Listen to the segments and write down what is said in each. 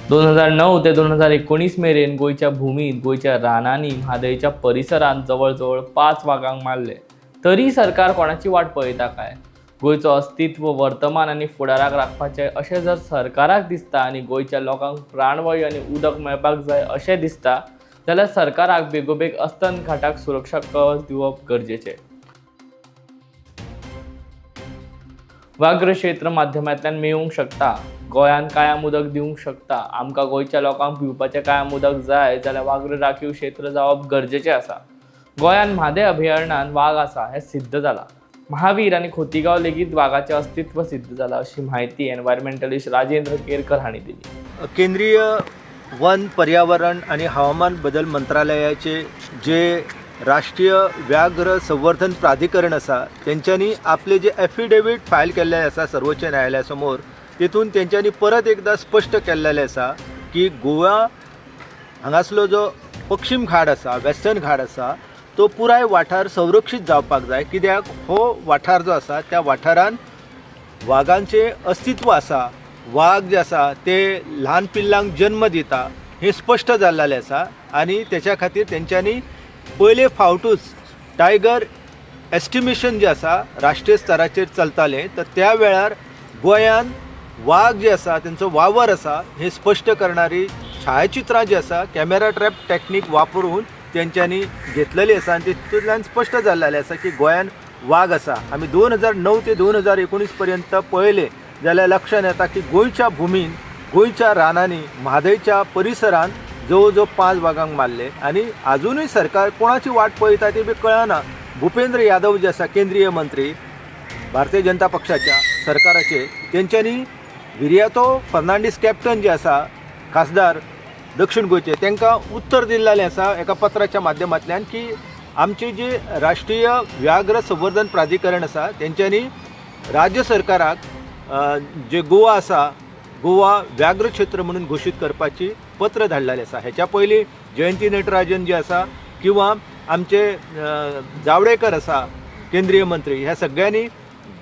2009 ते 2019 मेरेन गोयच्या भूमीत गोयच्या रानांनी म्हादयच्या परिसरात जवळजवळ 5 वाघांक मारले. तरी सरकार कोणाची वाट पळयता काय? गोयचो अस्तित्व वर्तमान आनी फुडाराक राखपाचें अशें जर सरकाराक दिसता आनी गोयच्या लोकांक प्राणवायू आनी उदक मेळपाक जाय अशें दिसता जाल्यार सरकाराक बेगोबेग अस्तंत घाटाक सुरक्षा कवच दिवप गरजेचें. व्याघ्र क्षेत्र माध्यमांतल्यान मेळूंक शकता. गोंयांत काळ्याम उदक दिवंक शकता. आमकां गोंयच्या लोकांक पिवपाचें काळ्याम उदक जाय जाल्यार व्याघ्र राखीव क्षेत्र जावप गरजेचें आसा. गोंयांत म्हादय अभयारण्यांत वाघ आसा हें सिद्ध जालां. महावीर आनी खोतीगांव लेगीत वाघाचें अस्तित्व सिद्ध जालां अशी माहिती एनवायरमेंटलिस्ट राजेंद्र केरकर हांणी दिली. केंद्रीय वन, पर्यावरण आणि हवामान बदल मंत्रालयाचे जे राष्ट्रीय व्याघ्र संवर्धन प्राधिकरण आसा तेंच्यांनी आपले जे एफिडेविट फायल केल्ले आसा सर्वोच्च न्यायालया समोर, तेतून तेंच्यांनी परत एकदा स्पश्ट केल्लेलें आसा की गोवा हांगासलो जो पश्चिम घाट आसा, वेस्टर्न घाट आसा, तो पुराय वाठार संरक्षीत जावपाक जाय. कित्याक हो वाठार जो आसा त्या वाठारान वाघांचे अस्तित्व आसा. वाघ जे आसा ते ल्हान पिल्लांक जन्म दिता हे स्पश्ट जाल्लेलें आसा. आनी तेच्या खातीर तेंच्यांनी पयले फावटूच टायगर एस्टिमेशन जे आसा राष्ट्रीय स्तराचेर चलतालें, तर त्या वेळार गोंयांत वाघ जे आसा तेंचो वावर आसा हे स्पश्ट करणारी छायाचित्रां जी आसा कॅमेरा ट्रॅप टॅक्नीक वापरून तेंच्यांनी घेतलेली आसा. आनी तितूंतल्यान स्पश्ट जाल्लेलें आसा की गोंयांत वाघ आसा. आमी 2009 ते 2019 पर्यंत पळयले जाल्यार लक्षांत येता की गोंयच्या भुमीन, गोंयच्या रानांनी, म्हादयच्या परिसरांत जवळ जवळ 5 वाघांक मारले. आनी अजूनय सरकार कोणाची वाट पळयता ती बी कळना. भुपेंद्र यादव जे आसा केंद्रीय मंत्री भारतीय जनता पक्षाच्या सरकाराचे, तेंच्यांनी विर्यातो फर्नांडीस कॅप्टन जे आसा खासदार दक्षिण गोंयचे, तांकां उत्तर दिल्लेलें आसा एका पत्राच्या माध्यमांतल्यान की आमचे जे राष्ट्रीय व्याघ्र संवर्धन प्राधिकरण आसा तेंच्यांनी राज्य सरकाराक जे गोवा आसा, गोवा व्याघ्र क्षेत्र म्हणून घोशीत करपाची पत्र धाडलेलें आसा. हेच्या पयलीं जयंती नटराजन जे आसा किंवा आमचे जावडेकर आसा केंद्रीय मंत्री, ह्या सगळ्यांनी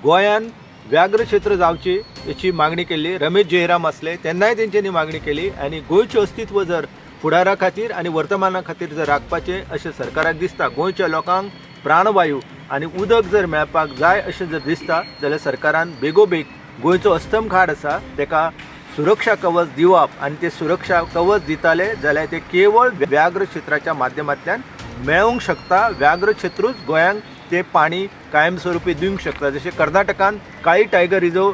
गोंयांत व्याघ्र क्षेत्र जावची याची मागणी केल्ली. रमेश जयराम आसले तेन्नाय तेंच्यांनी मागणी केली. आनी गोंयचें अस्तित्व जर फुडारा खातीर आनी वर्तमाना खातीर जर राखपाचें अशें सरकाराक दिसता, गोंयच्या लोकांक प्राणवायू आनी उदक जर मेळपाक जाय अशें जर दिसता जाल्यार सरकारान बेगोबेग गोंयचो अस्तंत घाट आसा तेका सुरक्षा कवच दिवप. आनी ते सुरक्षा कवच दिताले जाल्यार ते केवळ व्याघ्र क्षेत्राच्या माध्यमांतल्यान मेळूंक शकता. व्याघ्र क्षेत्रूच गोंयांक ते पाणी कायमस्वरुपी दिवंक शकता. जशें कर्नाटकान काळी टायगर रिजर्व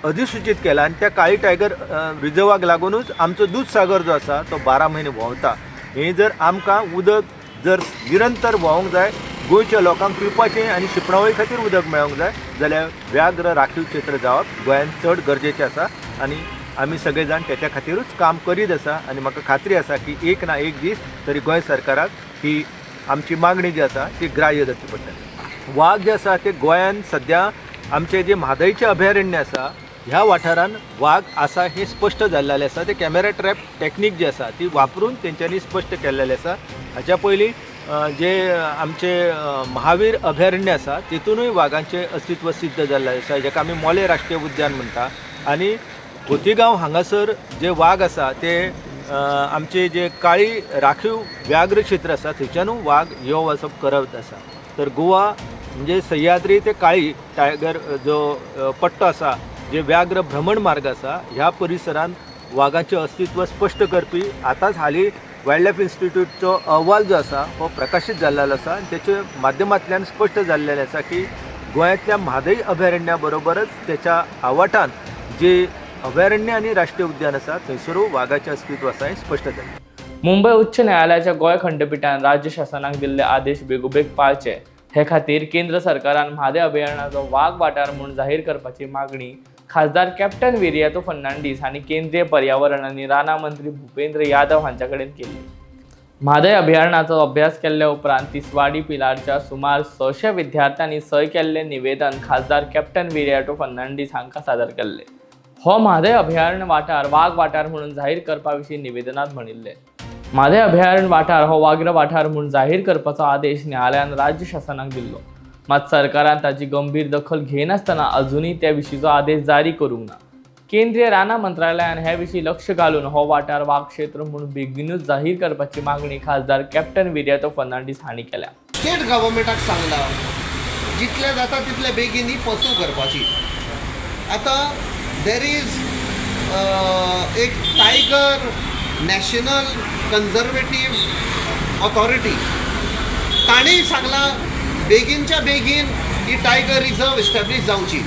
अधिसूचित केला आनी त्या काळी टायगर रिजर्वाक लागूनच आमचो दूधसागर जो आसा तो 12 म्हयने व्हांवता. हें जर आमकां उदक जर निरंतर व्हांवूंक जाय, गोंयच्या लोकांक पिवपाचें आनी शिंपणावळी खातीर उदक मेळोंक जाय जाल्यार व्याघ्र राखीव क्षेत्र जावप गोंयांत चड गरजेचें आसा. आनी आमी सगळे जाण तेच्या खातीरूच काम करीत आसा. आनी म्हाका खात्री आसा की एक ना एक दीस तरी गोंय सरकाराक ही आमची मागणी जी आसा ती ग्राह्य जावची पडटली. वाघ जे आसा ते गोंयांत सद्या आमचे जे म्हादयचें अभयारण्य आसा ह्या वाठारान वाघ आसा हे स्पश्ट जाल्लेलें आसा. ते कॅमेरा ट्रॅप टॅक्नीक जी आसा ती वापरून तेंच्यांनी स्पश्ट केल्लेलें आसा. हाच्या पयलीं जे आमचे महावीर अभयारण्य आसा तितूनय वाघांचें अस्तित्व सिद्ध जाल्लें आसा, जेका आमी मोले राष्ट्रीय उद्यान म्हणटा. आनी खोतीगांव हांगासर जे वाघ आसा ते आमचे जे काळी राखीव व्याघ्र क्षेत्र आसा थंयच्यानूय वाघ यो वचप करत आसा. तर गोवा म्हणजे सह्याद्री ते काळी टायगर जो पट्टो आसा, जे व्याघ्र भ्रमण मार्ग आसा, ह्या परिसरांत वाघाचें अस्तित्व स्पश्ट करपी आतांच हालीं वायल्ड लायफ इन्स्टिट्यूटचो अहवाल जो आसा हो प्रकाशीत जाल्लो आसा. आनी तेच्या माध्यमांतल्यान स्पश्ट जाल्लेलें आसा की गोंयांतल्या म्हादय अभयारण्या बरोबरच तेच्या आवाठान जे अभयारण्य आनी राष्ट्रीय उद्यान आसा थंयसरूय वाघाचें अस्तित्व आसा हें स्पश्ट जालें. मुंबय उच्च न्यायालयाच्या गोंय खंडपीठान राज्य शासनाक दिल्ले आदेश बेगोबेग पाळचे हे खातीर केंद्र सरकारान म्हादय अभयारण्याचो वाघ वाठार म्हूण जाहीर करपाची मागणी खासदार कॅप्टन विर्यातो फर्नांडीस हांणी केंद्रीय पर्यावरण आनी राना मंत्री भुपेंद्र यादव हांच्या कडेन केली. म्हादय अभयारण्याचो अभ्यास केल्ल्या उपरांत तिसवाडी पिलारच्या सुमार 600 विद्यार्थ्यांनी सय केल्लें निवेदन खासदार कॅप्टन विर्यातो फर्नांडीस हांकां सादर केल्लें. हो म्हादय अभयारण्य वाठार वाघ वाठार म्हणून जाहीर करपा विशीं निवेदनांत म्हणिल्लें. म्हादय अभयारण्य वाठार हो व्याघ्र वाठार म्हणून जाहीर करपाचो आदेश न्यायालयान राज्य शासनाक दिल्लो. मात सरकारान ताची गंभीर दखल घेनासतना अजूनय त्या विशींचो आदेश जारी करूंक ना. केंद्रीय राना मंत्रालयान ह्या विशीं लक्ष घालून हो वाठार वाघ क्षेत्र म्हणून बेगीनूच जाहीर करपाची मागणी खासदार कॅप्टन विर्यातो फर्नांडीस हांणी केल्या. स्टेट गव्हर्मेंटाक सांगला जितले जाता तितले बेगीन ही पसू करपाची. आतां देर इज एक टायगर नॅशनल कन्झर्वेटीव ऑथॉरिटी ताणेंय सांगला बेगीनच्या बेगीन ही टायगर रिझर्व इस्टॅब्लीश जावची.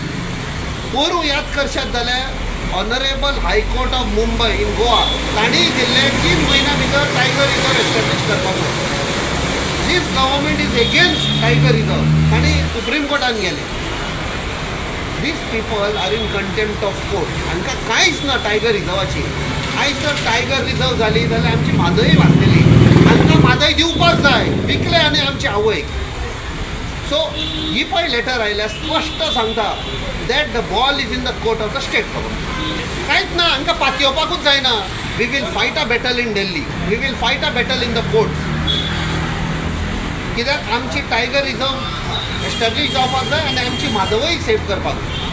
पोरू याद करशात जाल्यार honourable high court of Mumbai in Goa ताणेंय दिल्ले 3 म्हयन्या भितर टायगर रिझर्व इस्टॅब्लीश करपाचो. This government is against tiger reserve ताणी सुप्रीम कोर्टान गेले. These people are in contempt of court. हांकां कांयच ना टायगर रिझर्वाची. आयज जर टायगर रिझर्व जाली जाल्यार आमची म्हादय वाचलेली. हांकां म्हादय दिवपाक जाय विकले आनी आमचे आवयक. सो ही पळय लेटर आयल्या स्पश्ट सांगता that the ball is in the court of the state government. कांयच ना हांकां पातयेवपाकूच जायना. We will fight a battle in Delhi. We will fight a battle in the courts. कित्याक आमची टायगर रिझर्व एस्टॅब्लीश जावपाक जाय आनी आमची म्हादवय सेव करपाक जाय.